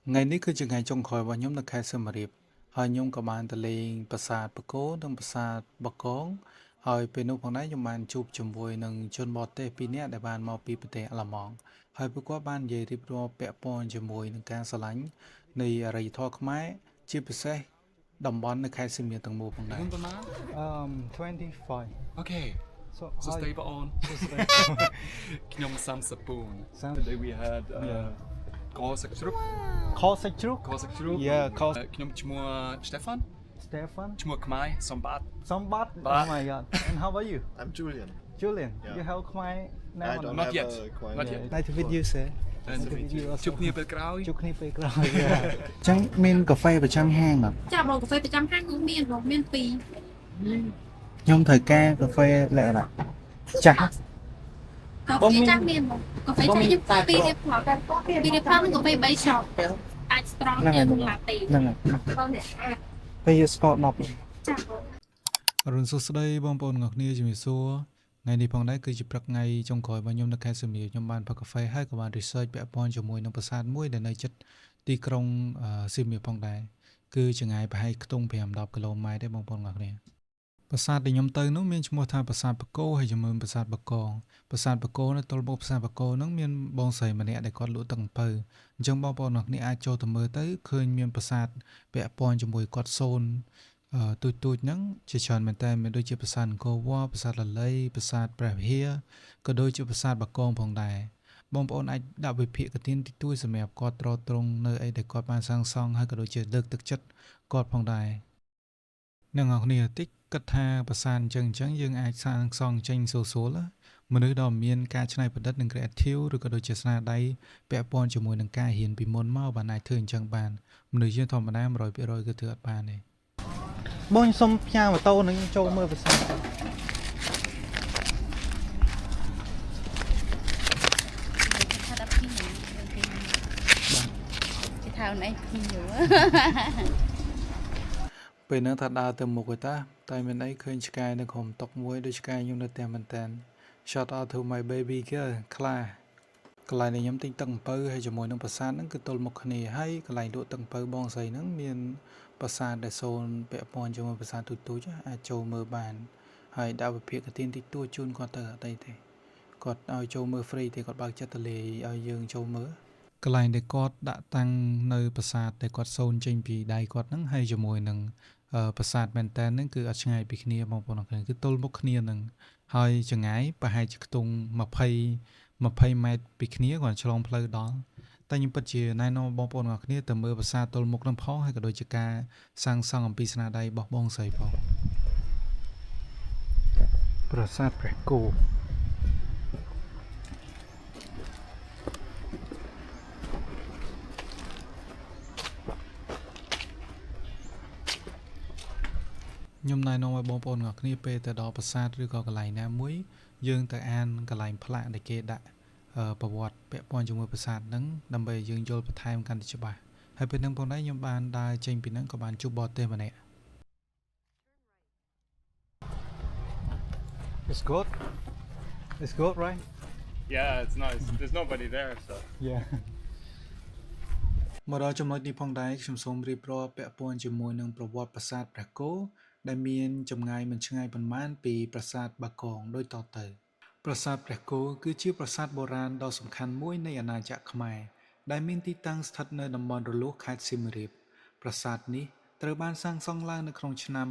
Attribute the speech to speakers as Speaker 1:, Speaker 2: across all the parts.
Speaker 1: Ngày ní cứ chừng ngày trong khỏi và nhóm được khai sơ mà riệp. Hỏi nhóm các bạn ta lên bà sát bà cố nâng bà sát bà con. Hỏi bên nụ phòng này nhóm bạn chụp chùm vui nâng chôn bọt tê pi nét để bạn mau pi bà tê là mong. Hỏi bà quá bạn dây riệp rô bẹ bòn chùm vui nâng ca xa lánh. Này rầy thọ khmái chia bà xe đồng bón nâng khai sơ miệng tầng mù phòng này.
Speaker 2: 25.
Speaker 3: Okay,
Speaker 2: So
Speaker 3: stable on. Knyom Sam Sapun.
Speaker 2: Sam.
Speaker 3: Today we had
Speaker 2: Yeah.
Speaker 3: Call Secretary.
Speaker 2: Call Secretary.
Speaker 3: Call Secretary.
Speaker 2: Yeah, call
Speaker 3: Knyom Chmua Stefan.
Speaker 2: Stefan.
Speaker 3: Chmua Kmai, Sombat.
Speaker 2: Somebody.
Speaker 3: But-
Speaker 2: Oh my god. And how about you?
Speaker 4: I'm Julian.
Speaker 2: Julian.
Speaker 4: Yeah.
Speaker 2: You have my
Speaker 4: I
Speaker 2: name
Speaker 4: don't
Speaker 2: on
Speaker 3: Not
Speaker 4: have
Speaker 3: yet.
Speaker 4: a quite
Speaker 3: Not
Speaker 4: yet.
Speaker 3: yet.
Speaker 2: Nice to meet you, sir.
Speaker 3: And
Speaker 2: Nice to meet you also.
Speaker 3: Chúc Nia Bel Kraui.
Speaker 2: Chúc niไปក្រោយ ចឹងមានកាហ្វេប្រចាំហាងអត់
Speaker 5: ចាបងកាហ្វេប្រចាំហាងគឺមានពីរ
Speaker 2: ខ្ញុំត្រូវការកាហ្វេលក្ខណៈចាស់
Speaker 5: កាហ្វេចាស់មានបងកាហ្វេចាស់យើងពីររៀបផ្លោពីររៀបផ្លោនិងកាហ្វេ3ឆប់អាចស្រង់ជាគុំឡាតេ
Speaker 2: ហ្នឹងហើយ
Speaker 5: បងអ្នកអាច
Speaker 2: ពេលយកស្ករ10
Speaker 5: ចាបង
Speaker 1: អរុនសួស្តីបងប្អូនទាំងអស់គ្នាជំរាបសួរថ្ងៃនេះផងដែរគឺជាព្រឹកថ្ងៃចុងក្រោយរបស់ខ្ញុំនៅខេត្តសៀមរាបខ្ញុំបានផឹកកាហ្វេហើយក៏បាន research ពាក់ព័ន្ធជាមួយនឹងប្រាសាទមួយដែលនៅជិតទីក្រុងសៀមរាបផងដែរគឺចម្ងាយប្រហែលខ្ទង់5-10 គីឡូម៉ែត្រទេបងប្អូនទាំងអស់គ្នាប្រាសាទដែលខ្ញុំទៅនោះមានឈ្មោះថាប្រាសាទបកោហើយជាមួយប្រាសាទបកងប្រាសាទបកោនៅទល់មុខប្រាសាទបកោនោះមានបងស្រីម្នាក់ដែលគាត់លក់ទឹកអំពៅអញ្ចឹងបងប្អូនទាំងអស់គ្នាអាចចូលទៅមើលទៅឃើញមានប្រាសាទពាក់ព័ន្ធជាមួយគាត់សូនទូចហ្នឹងជាច្រើនមែនតើមានដូចជាប្រាសាទអង្គរវត្តប្រាសាទលលៃប្រាសាទព្រះវិហារក៏ដូចជាប្រាសាទបកងផងដែរបងប្អូនអាចដាក់វិភាគកទានទីទួយសម្រាប់គាត់ត្រត្រង់នៅអីដែលគាត់បានសាងសង់ហើយក៏ដូចជាលើកទឹកចិត្តគាត់ផងដែរអ្នកនរគ្នាតិចគិតថាប្រាសាទអញ្ចឹងយើងអាចសាងសង់ចេញស្រួលៗមនុស្សដ៏មានការច្នៃប្រឌិតនិង creative ឬក៏ដូចជាស្នាដៃពាក់ព័ន្ធជាមួយនឹងការរៀនពីមុនមកបានអាចធ្វើអញ្ចឹងបានមនុស្សយើងធម្មតា 100% គឺធ្វើអត់បានទេ
Speaker 2: បងសុំផ្ញើម៉ូតូនឹងចូលមើលប្រាសាទ
Speaker 6: ថាដល់ពីនេះគេថាអូនឯងពីយូ
Speaker 1: ពេលហ្នឹងថាដើរទៅមុខឯតាតែមានអីឃើញឆ្កែនៅក្រុមតុកមួយដូចឆ្កែខ្ញុំនៅតែមែនតែន shout out to my baby girl ខ្លាកន្លែងដែលខ្ញុំទិញទឹកអំពៅហើយជាមួយនឹងប្រាសាទហ្នឹងគឺទល់មុខគ្នាហើយកន្លែងលក់ទឹកអំពៅបងស្រីហ្នឹងមានប្រាសាទដែលសូនពាក់ព័ន្ធជាមួយប្រាសាទទូចៗអាចចូលមើលបានហើយដាក់វិភាគទានតិចតួចជូនគាត់ទៅអត់អីទេគាត់ឲ្យចូលមើល free ទេគាត់បើកចិត្តទៅលេឲ្យយើងចូលមើលកន្លែងដែលគាត់ដាក់តាំងនៅប្រាសាទដែលគាត់សូនចេញពីដៃគាត់ហ្នឹងហើយជាមួយនឹងប្រាសាទមែនតែនហ្នឹងគឺអត់ឆ្ងាយពីគ្នាបងប្អូនអរគុណគឺទល់មុខគ្នាហ្នឹងហើយចង្ងាយប្រហែលជាខ្ទង់20ម៉ែត្រពីគ្នាគាត់ឆ្លងផ្លូវដល់តែខ្ញុំពិតជាណែនាំបងប្អូនអរគ្នាទៅមើលប្រាសាទទល់មុខហ្នឹងផងហើយក៏ដូចជាការសាងសង់អំពីស្នាដៃរបស់បងស្រីផងប្រាសាទព្រះគោខ្ញុំណែនាំឲ្យបងប្អូនទាំងអស់គ្នាពេលទៅដល់ប្រាសាទឬក៏កន្លែងណាមួយយើងទៅអានកន្លែងផ្លាកដែលគេដាក់ប្រវត្តិពាក់ព័ន្ធជាមួយប្រាសាទហ្នឹងដើម្បីឲ្យយើងយល់បន្ថែមកាន់តែច្បាស់ហើយពេលហ្នឹងផងដែរខ្ញុំបានដើរចេញពីហ្នឹងក៏បានជួបបរទេសម្នាក់
Speaker 2: It's good It's good right
Speaker 3: Yeah, it's nice. There's nobody there, so.
Speaker 2: Yeah
Speaker 1: មកដល់ចំណុចនេះផងដែរខ្ញុំសូមរៀបរាប់ពាក់ព័ន្ធជាមួយនឹងប្រវត្តិប្រាសាទព្រះគោដែលមានចម្ងាយមិនឆ្ងាយប៉ុន្មានពីប្រាសាទបាកងដូចតទៅប្រាសាទព្រះគោគឺជាប្រាសាទបុរាណដ៏សំខាន់មួយនៃអាណាចក្រខ្មែរដែលមានទីតាំងស្ថិតនៅតំបន់រលួសខេត្តសៀមរាបប្រាសាទនេះត្រូវបានសាងសង់ឡើងនៅក្នុងឆ្នាំ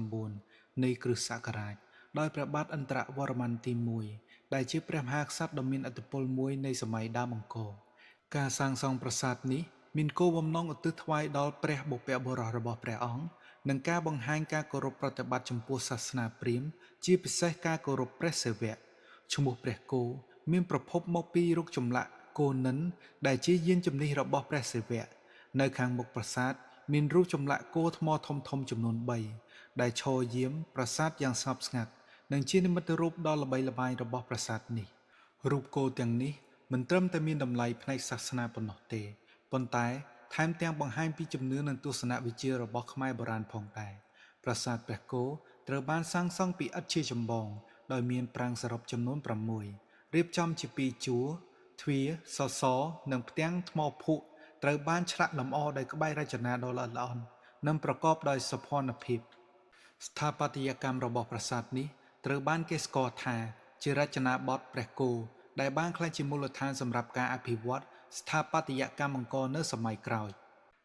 Speaker 1: 879នៃគ្រិស្តសករាជដោយព្រះបាទឥន្ទ្រវរ្ម័នទី1ដែលជាព្រះមហាក្សត្រដ៏មានឥទ្ធិពលមួយនៃសម័យដើមអង្គរការសាងសង់ប្រាសាទនេះមានគោលបំណងឧទ្ទិសថ្វាយដល់ព្រះបុព្វបុរសរបស់ព្រះអង្គនិងការបង្ហាញការគោរពប្រតិបត្តិចំពោះសាសនាព្រាហ្មណ៍ជាពិសេសការគោរពព្រះសិវៈឈ្មោះព្រះគោមានប្រភពមកពីរូបចម្លាក់គោនិនដែលជាយានជំនិះរបស់ព្រះសិវៈនៅខាងមុខប្រាសាទមានរូបចម្លាក់គោថ្មធំៗចំនួន3ដែលឈរយាមប្រាសាទយ៉ាងស្ងប់ស្ងាត់និងជានិមិត្តរូបដ៏ល្បីល្បាញរបស់ប្រាសាទនេះរូបគោទាំងនេះមិនត្រឹមតែមានតម្លៃផ្នែកសាសនាប៉ុណ្ណោះទេប៉ុន្តែថែមទាំងបង្ហាញពីជំនឿនិងទស្សនវិជ្ជារបស់ខ្មែរបុរាណផងដែរប្រាសាទព្រះគោត្រូវបានសាងសង់ពីឥដ្ឋជាចម្បងដោយមានប្រាង្គសរុបចំនួន6រៀបចំជា2ជួរទ្វារសសរនិងផ្ទាំងថ្មភក់ ត្រូវបានឆ្លាក់លម្អដោយក្បាច់រចនាដ៏ល្អិតល្អន់និងប្រកបដោយសោភ័ណភាពស្ថាបត្យកម្មរបស់ប្រាសាទនេះត្រូវបានគេស្គាល់ថាជារចនាបថព្រះគោដែលបានក្លាយជាមូលដ្ឋានសម្រាប់ការអភិវឌ្ឍស្ថាបត្យកម្មអង្គរនៅសម័យក្រោយ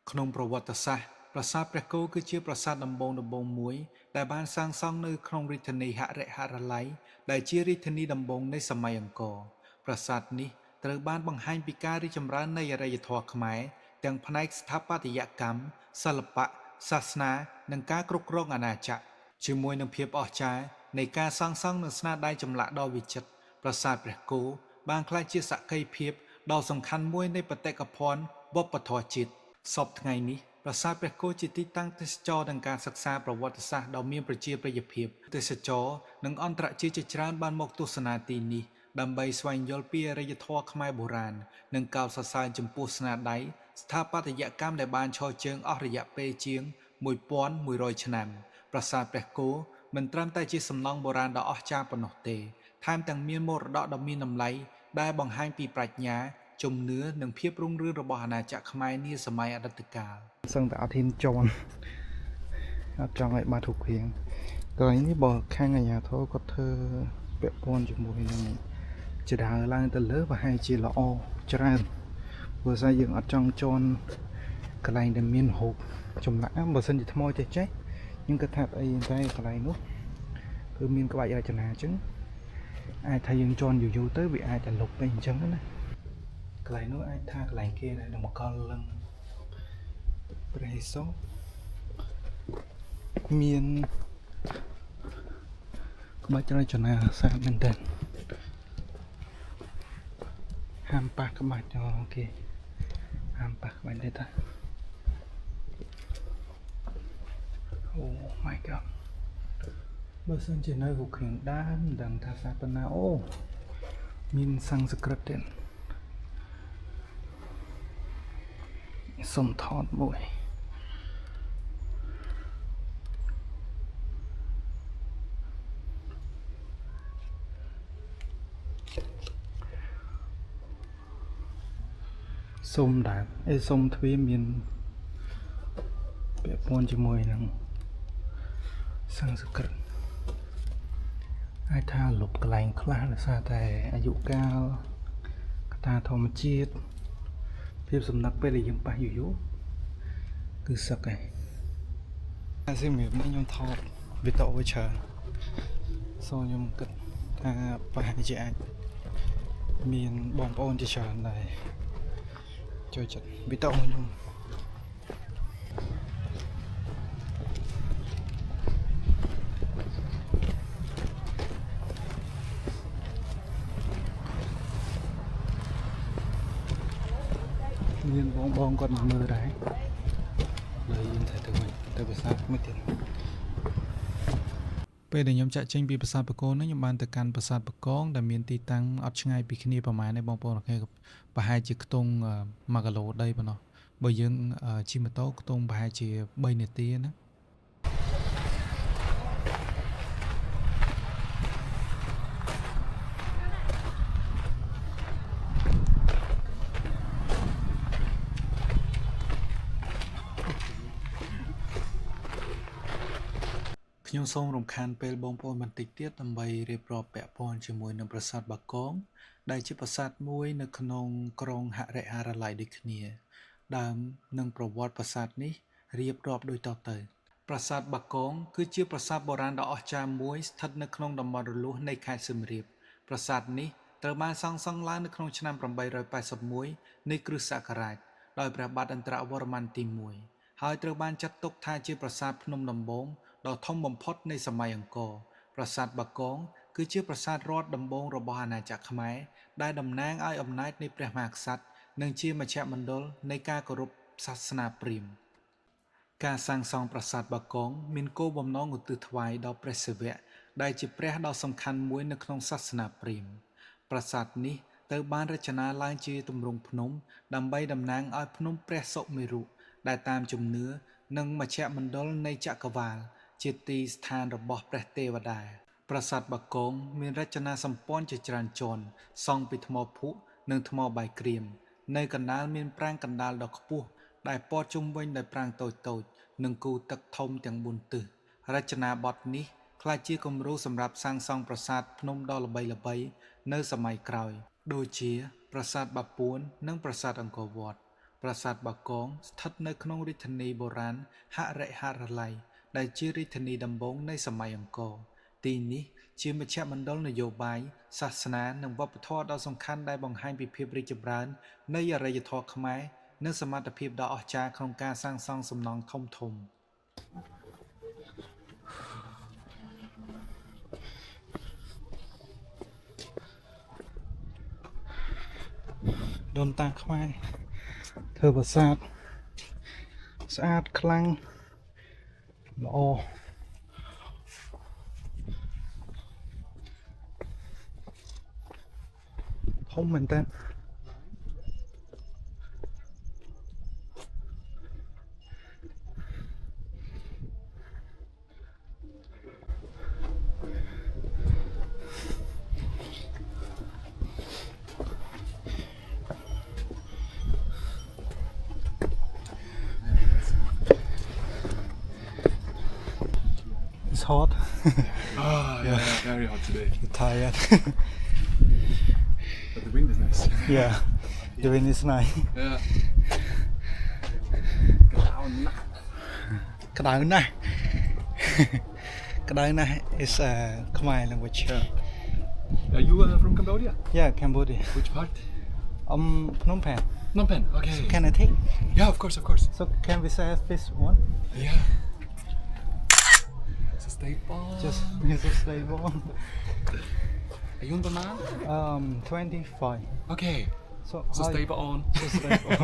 Speaker 1: ក្នុងប្រវត្តិសាស្ត្រប្រាសាទព្រះគោគឺជាប្រាសាទដំបូងមួយដែលបានសាងសង់នៅក្នុងរាជធានីហរិហរល័យដែលជារាជធានីដំបូងនៃសម័យអង្គរប្រាសាទនេះត្រូវបានបង្ហាញពីការរីកចម្រើននៃអរិយធម៌ខ្មែរទាំងផ្នែកស្ថាបត្យកម្មសិល្បៈសាសនានិងការគ្រប់គ្រងអាណាចក្រជាមួយនឹងភាពអស្ចារ្យនៃការសាងសង់និងស្នាដៃចម្លាក់ដ៏វិចិត្រប្រាសាទព្រះគោបានក្លាយជាសក្ខីភាពដ៏សំខាន់មួយនៃបេតិកភណ្ឌវប្បធម៌ជាតិសពថ្ងៃនេះប្រាសាទព្រះគោជាទីតាំងទេសចរណ៍និងការសិក្សាប្រវត្តិសាស្ត្រដ៏មានប្រជាប្រិយភាពទេសចរនិងអន្តរជាតិជាច្រើនបានមកទស្សនាទីនេះដើម្បីស្វែងយល់ពីអរិយធម៌ខ្មែរបុរាណនិងកោតសរសើរចំពោះស្នាដៃស្ថាបត្យកម្មដែលបានឈរជើងអស់រយៈពេលជាង1100ឆ្នាំប្រាសាទព្រះគោមិនត្រឹមតែជាសំណង់បុរាណដ៏អស្ចារ្យប៉ុណ្ណោះទេថែមទាំងមានមរតកដ៏មានតម្លៃដែលបង្ហាញពីប្រាជ្ញាជំនឿនិងភាពរុងរឿងរបស់អាណាចក្រខ្មែរនាសម័យអតីតកាល
Speaker 2: សឹងតែអត់ហ៊ានជន់អត់ចង់ឲ្យបាត់រូបរាងកន្លែងនេះបើខាងអាជ្ញាធរគាត់ធ្វើពាក់ព័ន្ធជាមួយនឹងចដើឡើងទៅលើប្រហែលជាល្អច្រើនព្រោះស្អីយើងអត់ចង់ជន់កន្លែងដែលមានរូបចម្លាក់បើសិនជាថ្មចេះខ្ញុំគិតថាអីតែកន្លែងនោះគឺមានក្បាច់រចនាអញ្ចឹងអាចថាយើងជន់យូរទៅវាអាចតែលុបទៅអញ្ចឹងណាកន្លែងនោះអាចថាកន្លែងគេដែលនំកលលឹងព្រះហេសុមានក្បាច់រចនាសាស្ត្រមែនតើហាមប៉ះក្បាច់អូខេហាមប៉ះក្បាច់ទេតាអូ my god បើសិនជានៅរូបគ្រឿងដើមមិនដឹងថាសាសនាអូមានសំស្ក្រឹតទេសុំថតមួយសុំដែរសុំទ្វារមានពាក់ព័ន្ធជាមួយនឹងសំស្ក្រឹតអាចថាលុបកន្លែងខ្លះដោយសារតែអាយុកាលកត្តាធម្មជាតិភាពសំណឹកពេលដែលយើងប៉ះយូរគឺសឹកឯងអាស៊ីមីខ្ញុំថតវីដេអូច្រើនខ្ញុំគិតថាប្រហែលជាអាចមានបងប្អូនជាច្រើនដែរចូលចិត្តវីដេអូខ្ញុំមានបងគាត់មកមើលដែរលើយើងតែទៅវិញទៅភាសាមួយទៀតពេលដែលខ្ញុំចាក់ចេញពីប្រាសាទបកងនោះខ្ញុំបានទៅកាន់ប្រាសាទបកងដែលមានទីតាំងអត់ឆ្ងាយពីគ្នាប្រហែលទេបងប្អូនគេប្រហែលជាខ្ទង់1គីឡូដីប៉ុណ្ណោះបើយើងជិះម៉ូតូខ្ទង់ប្រហែលជា3នាទីណាខ្ញុំសូមរំខានពេលបងប្អូនបន្តិចទៀតដើម្បីរៀបរាប់ពាក់ព័ន្ធជាមួយនឹងប្រាសាទបាគងដែលជាប្រាសាទមួយនៅក្នុងក្រុងហរិហរាល័យដូចគ្នាដើមនិងប្រវត្តិប្រាសាទនេះរៀបរាប់ដូចតទៅប្រាសាទបាគងគឺជាប្រាសាទបុរាណដ៏អស្ចារ្យមួយស្ថិតនៅក្នុងតំបន់រលួសនៃខេត្តសៀមរាបប្រាសាទនេះត្រូវបានសាងសង់ឡើងនៅក្នុងឆ្នាំ881នៃគ្រិស្តសករាជដោយព្រះបាទឥន្ទ្រវរ្ម័នទី1ហើយត្រូវបានចាត់ទុកថាជាប្រាសាទភ្នំដំបូងដ៏ធំបំផុតនៃសម័យអង្គរប្រាសាទបាគងគឺជាប្រាសាទរដ្ឋដំបូងរបស់អាណាចក្រខ្មែរដែលតំណាងឲ្យអំណាចនៃព្រះមហាក្សត្រនិងជាមជ្ឈមណ្ឌលនៃការគោរពសាសនាព្រាហ្មណ៍ការសាងសង់ប្រាសាទបាគងមានគោលបំណងឧទ្ទិសថ្វាយដល់ព្រះសិវៈដែលជាព្រះដ៏សំខាន់មួយនៅក្នុងសាសនាព្រាហ្មណ៍ប្រាសាទនេះត្រូវបានរចនាឡើងជាទម្រង់ភ្នំដើម្បីតំណាងឲ្យភ្នំព្រះសុមេរុដែលតាមជំនឿនិងមជ្ឈមណ្ឌលនៃចក្រវាឡជាទីស្ថានរបស់ព្រះទេវតាប្រាសាទបាគងមានរចនាសម្ព័ន្ធជាច្រើនជាន់សង់ពីថ្មភក់និងថ្មបាយក្រៀម នៅកណ្ដាលមានប្រាង្គកណ្ដាលដ៏ខ្ពស់ដែលព័ទ្ធជុំវិញដោយប្រាង្គតូចៗនិងគូទឹកធំទាំង4ទិសរចនាបថនេះក្លាយជាគំរូសម្រាប់សាងសង់ប្រាសាទភ្នំដ៏ល្បីៗនៅសម័យក្រោយដូចជាប្រាសាទបាពួននិងប្រាសាទអង្គរវត្តប្រាសាទបាគងស្ថិតនៅក្នុងរាជធានីបុរាណហរិហរាល័យដែលជារាជធានីដំបូងនៃសម័យអង្គរទីនេះជាមជ្ឈមណ្ឌលនយោបាយសាសនានិងវប្បធម៌ដ៏សំខាន់ដែលបង្ហាញពីភាពរីកចម្រើននៃអរិយធម៌ខ្មែរនិងសមត្ថភាពដ៏អស្ចារ្យក្នុងការសាងសង់សំណង់ធំៗដូនតាខ្មែរធ្វើប្រាសាទស្អាតខ្លាំងល្អធំមែនតើIt's hot.
Speaker 3: Oh, yeah, very hot today.
Speaker 2: Tired.
Speaker 3: But the wind is nice.
Speaker 2: Yeah. The wind is nice.
Speaker 3: Yeah.
Speaker 2: ក្តៅណាស់ក្តៅណាស់ is Khmer language.
Speaker 3: Are you from Cambodia?
Speaker 2: Yeah, Cambodia.
Speaker 3: Which part?
Speaker 2: Phnom Penh.
Speaker 3: Phnom Penh. Okay.
Speaker 2: Can I take?
Speaker 3: Yeah, of course, of course.
Speaker 2: So can we say this one?
Speaker 3: Yeah. It's a staple.
Speaker 2: Just use a stable.
Speaker 3: Are you on the man?
Speaker 2: 25.
Speaker 3: Okay.
Speaker 2: So
Speaker 3: So stable on.
Speaker 2: So stable.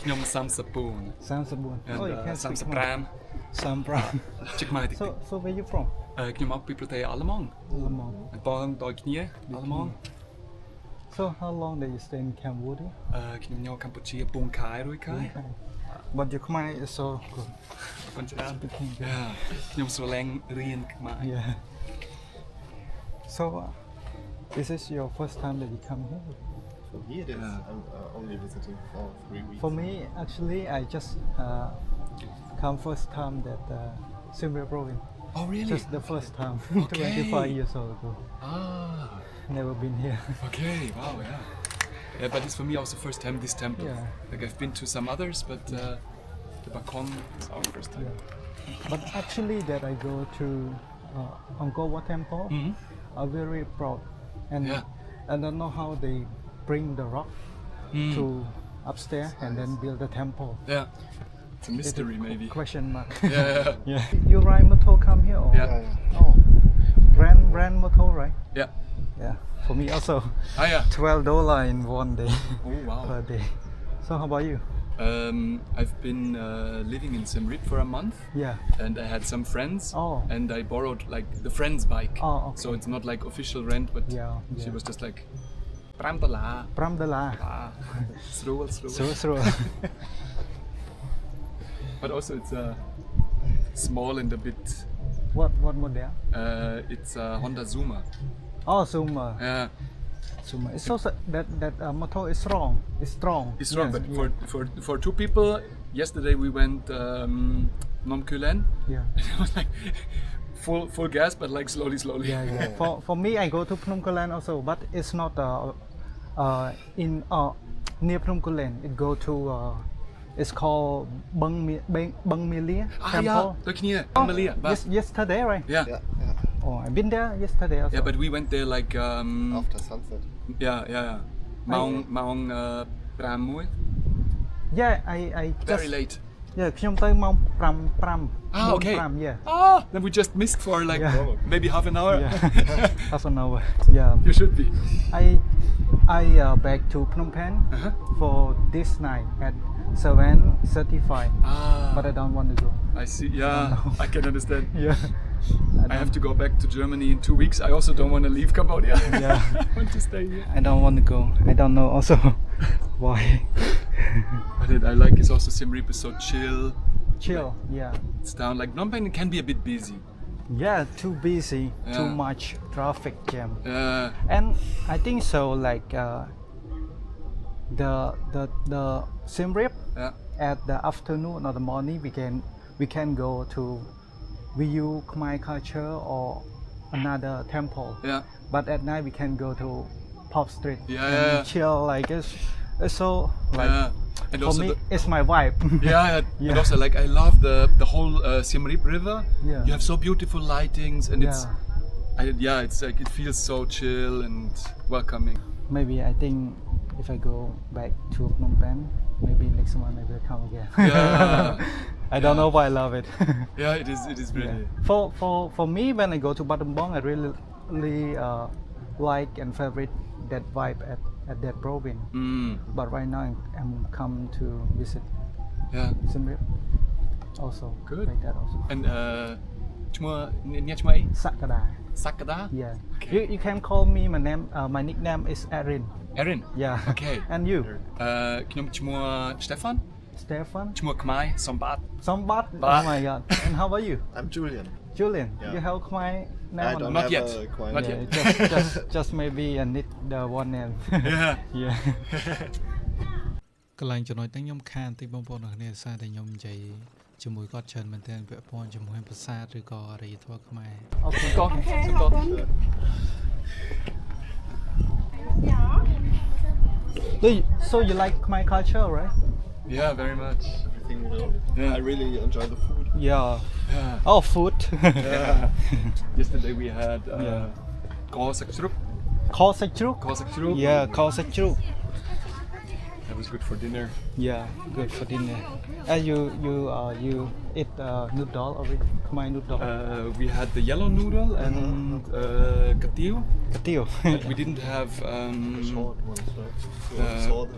Speaker 3: ខ្ញុំ30ពូន
Speaker 2: 34.
Speaker 3: And
Speaker 2: Oh, you can speak Khmer.
Speaker 3: 35
Speaker 2: 35.
Speaker 3: ជិកម៉ែតិច
Speaker 2: So where you from?
Speaker 3: ខ្ញុំមកពីប្រទេសអាល្លឺម៉ង់
Speaker 2: Lamont.
Speaker 3: បងដូចគ្នាអាល្លឺម៉ង់
Speaker 2: So how long did you stay in Cambodia?
Speaker 3: ខ្ញុំញ៉ាំកម្ពុជាពងខែរួយខែ
Speaker 2: But your Khmer is so good.
Speaker 3: ប៉ុន្តែច្រើន
Speaker 2: Speaking.
Speaker 3: ខ្ញុំស្រឡាញ់រៀនខ្មែរ
Speaker 2: Yeah. So this is your first time that you come here?
Speaker 4: For me, it is. I'm only visiting for 3 weeks.
Speaker 2: For me, actually, I just come first time that Siem Reap province.
Speaker 3: Oh really?
Speaker 2: Just the first time.
Speaker 3: Okay.
Speaker 2: 25 years old ago.
Speaker 3: Ah,
Speaker 2: Never been here.
Speaker 3: okay, wow, yeah. Yeah, but it's for me also first time this temple.
Speaker 2: Yeah.
Speaker 3: Like I've been to some others, but the Bakong is our first time.
Speaker 2: But actually, that I go to Angkor Wat Temple,
Speaker 3: Mhm.
Speaker 2: I'm very proud. And
Speaker 3: Yeah.
Speaker 2: I don't know how they bring the rock
Speaker 3: Mm.
Speaker 2: to upstairs and then build the temple.
Speaker 3: Yeah. It's a mystery
Speaker 2: It's a
Speaker 3: maybe.
Speaker 2: Question mark.
Speaker 3: Yeah.
Speaker 2: Yeah. You ride motor come here or?
Speaker 3: Yeah.
Speaker 2: Oh, brand motor, right?
Speaker 3: Yeah.
Speaker 2: Yeah. For me also,
Speaker 3: Ah yeah.
Speaker 2: $12 in one day
Speaker 3: Oh wow.
Speaker 2: per day. So how about you?
Speaker 3: I've been living in Siem Reap for a month.
Speaker 2: Yeah.
Speaker 3: And I had some friends,
Speaker 2: Oh.
Speaker 3: and I borrowed like the friend's bike.
Speaker 2: Oh, okay.
Speaker 3: So it's not like official rent, but
Speaker 2: Yeah,
Speaker 3: she
Speaker 2: yeah.
Speaker 3: was just like, $5.
Speaker 2: $5.
Speaker 3: Ah, slow.
Speaker 2: So.
Speaker 3: But also it's small and a bit.
Speaker 2: What model?
Speaker 3: It's a Honda Zuma.
Speaker 2: Oh, Zuma.
Speaker 3: Yeah,
Speaker 2: Zuma. It's also that motor is strong. It's strong.
Speaker 3: it's strong.
Speaker 2: Yes,
Speaker 3: But
Speaker 2: yeah.
Speaker 3: for two people, yesterday we went Phnom Kulen.
Speaker 2: Yeah.
Speaker 3: It was like full gas, but like slowly.
Speaker 2: Yeah. For me, I go to Phnom Kulen also, but it's not in near Phnom Kulen. It go to it's called Bang Milia
Speaker 3: Ah
Speaker 2: Temple.
Speaker 3: yeah, look here, Malia.
Speaker 2: Yesterday, right?
Speaker 3: Yeah.
Speaker 4: Yeah.
Speaker 2: Oh, I've been there yesterday also.
Speaker 3: Yeah, but we went there like
Speaker 4: After sunset.
Speaker 3: yeah. Maung Pramui.
Speaker 2: Yeah, I just
Speaker 3: Very late.
Speaker 2: Yeah, ខ្ញុំទៅម៉ោង5
Speaker 3: Ah, okay.
Speaker 2: 5 yeah.
Speaker 3: Ah, then we just missed for like
Speaker 2: Yeah.
Speaker 3: maybe half an hour.
Speaker 2: Yeah. Half an hour. Yeah.
Speaker 3: You should be.
Speaker 2: I back to Phnom Penh
Speaker 3: Uh-huh.
Speaker 2: for this night at 7:35.
Speaker 3: Ah,
Speaker 2: But I don't want to go.
Speaker 3: I see. Yeah, I can understand.
Speaker 2: Yeah.
Speaker 3: I have to go back to Germany in 2 weeks. I also don't want to leave Cambodia.
Speaker 2: Yeah.
Speaker 3: I want to stay here.
Speaker 2: I don't want to go. I don't know also why.
Speaker 3: But I like is also Siem Reap is so chill.
Speaker 2: Chill. Yeah.
Speaker 3: It's down like Phnom Penh can be a bit busy.
Speaker 2: Yeah, too busy, too
Speaker 3: Yeah.
Speaker 2: much traffic jam.
Speaker 3: Yeah.
Speaker 2: And I think so like the Siem Reap
Speaker 3: Yeah.
Speaker 2: at the afternoon or the morning we can go to view Khmer culture or another temple.
Speaker 3: Yeah.
Speaker 2: But at night we can go to Pop Street
Speaker 3: Yeah,
Speaker 2: and
Speaker 3: yeah.
Speaker 2: chill like it's so like
Speaker 3: Yeah. And
Speaker 2: for
Speaker 3: also
Speaker 2: me it's my vibe.
Speaker 3: yeah,
Speaker 2: Yeah.
Speaker 3: and also like I love the whole Siem Reap River.
Speaker 2: Yeah.
Speaker 3: You have so beautiful lightings, and
Speaker 2: Yeah.
Speaker 3: it's like it feels so chill and welcoming.
Speaker 2: Maybe I think if I go back to Phnom Penh, maybe next month I will come again.
Speaker 3: Yeah.
Speaker 2: I don't know why I love it.
Speaker 3: Yeah, it is really.
Speaker 2: Yeah. For me, when I go to Battambang, I really like and favorite that vibe at that province. But right now I'm come to visit
Speaker 3: Yeah.
Speaker 2: Siem Reap also.
Speaker 3: Good.
Speaker 2: Like that also.
Speaker 3: And Nyachmai
Speaker 2: Sakada.
Speaker 3: Sakada.
Speaker 2: Yeah.
Speaker 3: Okay.
Speaker 2: You can call me my name. My nickname is Erin.
Speaker 3: Erin.
Speaker 2: Yeah.
Speaker 3: Okay.
Speaker 2: And you?
Speaker 3: ខ្ញុំឈ្មោះ Stefan.
Speaker 2: Stefan.
Speaker 3: ឈ្មោះខ្មែរសំបាត
Speaker 2: Sombat.
Speaker 3: Ba.
Speaker 2: Oh my god. And how about you?
Speaker 4: I'm Julian.
Speaker 2: Julian.
Speaker 4: Yeah.
Speaker 2: You have Khmer name
Speaker 4: I
Speaker 2: or
Speaker 4: don't
Speaker 3: Not
Speaker 4: have
Speaker 3: yet.
Speaker 4: a Khmer
Speaker 3: Not
Speaker 4: name.
Speaker 3: yet.
Speaker 2: just maybe I need the one name.
Speaker 3: Yeah.
Speaker 2: Yeah.
Speaker 1: កន្លែងចំណុចទាំងខ្ញុំខានតិចបងប្អូនទាំងគ្នាសារតែខ្ញុំនិយាយជាមួយគាត់ច្រើនមែនទែនពាក់ព័ន្ធជាមួយភាសាឬក៏អរិយធម៌ខ្មែរ
Speaker 2: Okay. So you like Khmer culture, right?
Speaker 3: Yeah, very much.
Speaker 4: Everything, you know.
Speaker 3: Yeah.
Speaker 4: I really enjoy the food.
Speaker 2: Yeah.
Speaker 3: Yeah.
Speaker 2: Oh, food.
Speaker 3: Yeah. Yesterday we had
Speaker 2: Yeah.
Speaker 3: Ko Sakchrup.
Speaker 2: Khao Sek Chuk.
Speaker 3: Ko Sakchrup.
Speaker 2: Yeah, Khao Sek Chuk.
Speaker 3: That was good for dinner.
Speaker 2: Yeah, good for dinner. And you eat noodle or Khmer noodle?
Speaker 3: We had the yellow noodle and katiu.
Speaker 2: Katil.
Speaker 3: But we didn't have
Speaker 4: Short ones, right?
Speaker 3: Uh,
Speaker 4: Salt.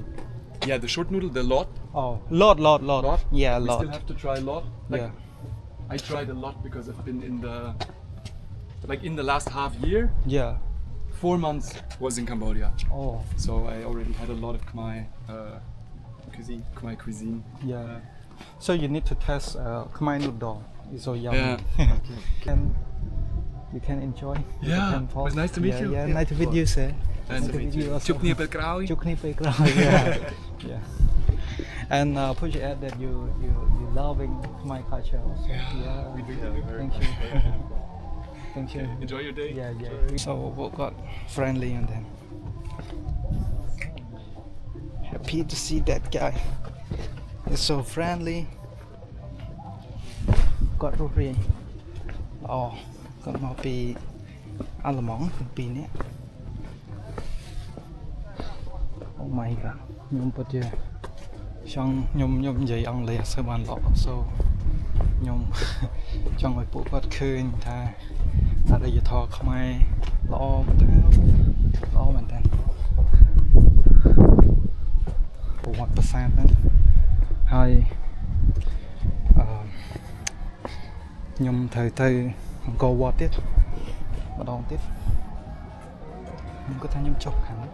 Speaker 3: yeah, the short noodle, the lot.
Speaker 2: Oh, lot.
Speaker 3: Lot?
Speaker 2: Yeah,
Speaker 3: We
Speaker 2: lot.
Speaker 3: still have to try lot. Like,
Speaker 2: Yeah.
Speaker 3: I tried a lot because I've been in the last half year.
Speaker 2: Yeah.
Speaker 3: 4 months was in Cambodia,
Speaker 2: Oh,
Speaker 3: so I already had a lot of Khmer
Speaker 4: Cuisine.
Speaker 3: Khmer cuisine.
Speaker 2: yeah. So you need to test Khmer noodle. It's so yummy.
Speaker 3: Yeah.
Speaker 2: You can enjoy.
Speaker 3: Yeah,
Speaker 2: the temple.
Speaker 3: it was nice to meet
Speaker 2: Yeah,
Speaker 3: you.
Speaker 2: Yeah,
Speaker 3: Yeah.
Speaker 2: nice to meet you, sir.
Speaker 3: Nice to meet you.
Speaker 2: also.
Speaker 3: ជួបគ្នាពេលក្រោយ
Speaker 2: ជួបគ្នាពេលក្រោយ Yeah. Yeah. And put your ad that you loving my culture. Also. Yeah.
Speaker 3: We do.
Speaker 4: Yeah, very
Speaker 2: Thank
Speaker 4: much.
Speaker 2: you. Thank you.
Speaker 3: Enjoy your day.
Speaker 2: Yeah. So we got friendly and then happy to see that guy. He's so friendly. Got រស់រាយគាត់មកពីអាល្លឺម៉ង់ពីនេះ Oh my god ខ្ញុំពិតជាចង់ខ្ញុំនិយាយអង់គ្លេសអត់សូវបានល្អ so ខ្ញុំ ចង់ឲ្យពួកគាត់ឃើញថាអរិយធម៌ខ្មែរល្អមែនតើប្រវត្តិប្រាសាទហ្នឹងហើយខ្ញុំត្រូវទៅអង្គរវត្តទៀតម្ដងទៀតខ្ញុំគិតថាខ្ញុំចុះខាងនេះ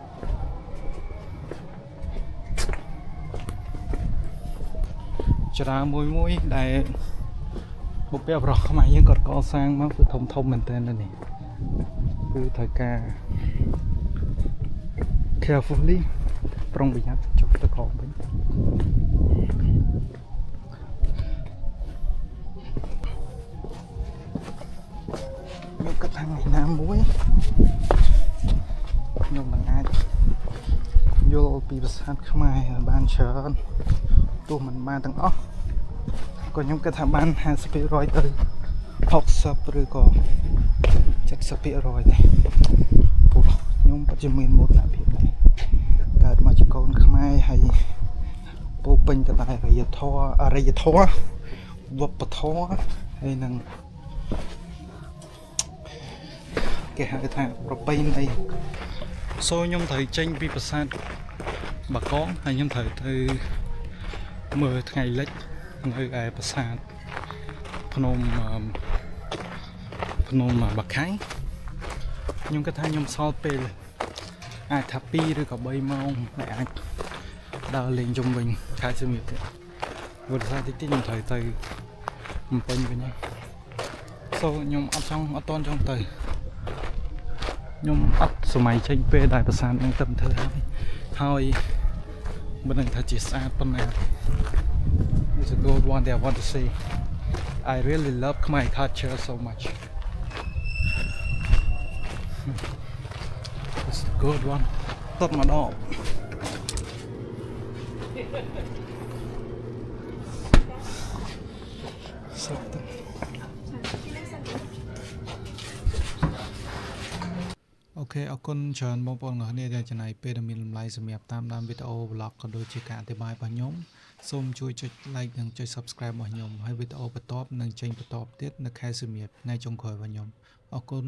Speaker 2: ចរាមួយដែលបុព្វបុរសខ្មែរយើងគាត់កសាងមកគឺធំមែនតើនេះគឺត្រូវការ carefully ប្រុងប្រយ័ត្នចុះទៅក្រោមវិញខ្ញុំគិតថាថ្ងៃណាមួយខ្ញុំនឹងអាចយល់ពីប្រាសាទខ្មែរបានច្រើនទោះមិនបានទាំងអស់ក៏ខ្ញុំគិតថាបាន 50% ទៅ 60 ឬក៏ 70% ដែរព្រោះខ្ញុំពិតជាមានមោទនភាពដែរកើតមកជាកូនខ្មែរហើយពោពេញទៅដោយអរិយធម៌វប្បធម៌ហើយនឹងគេហៅថាប្រពៃណី So ខ្ញុំត្រូវចេញពីប្រាសាទបាកងហើយខ្ញុំត្រូវទៅមើលថ្ងៃលិចនៅឯប្រាសាទភ្នំបាខៃខ្ញុំគិតថាខ្ញុំសល់ពេលអាចថា2ឬក៏3ម៉ោងដែលអាចដើរលេងជុំវិញខែសៀមរាបទៀតព្រោះថាតិចខ្ញុំត្រូវទៅបំពេញវិញហើយ So ខ្ញុំអត់តន់ចង់ទៅខ្ញុំអត់សម័យចេញពេលដែលប្រាសាទនឹងទៅធ្វើហើយ
Speaker 1: មិនដឹងថាជាស្អាតប៉ុណ្ណា It's a good one that I want to see I really love Khmer culture so much It's a good one តត់មកដល់សុខទៅអូខេអរគុណច្រើនបងប្អូនទាំងអស់គ្នាដែលចំណាយពេលដ៏មានតម្លៃសម្រាប់តាមដានវីដេអូ vlog ក៏ដូចជាការអធិប្បាយរបស់ខ្ញុំសូមជួយចុច like និងចុច subscribe របស់ខ្ញុំហើយវីដេអូបន្ទាប់នឹងចេញបន្តទៀតនៅខែសីមាថ្ងៃចុងក្រោយរបស់ខ្ញុំអរគុណ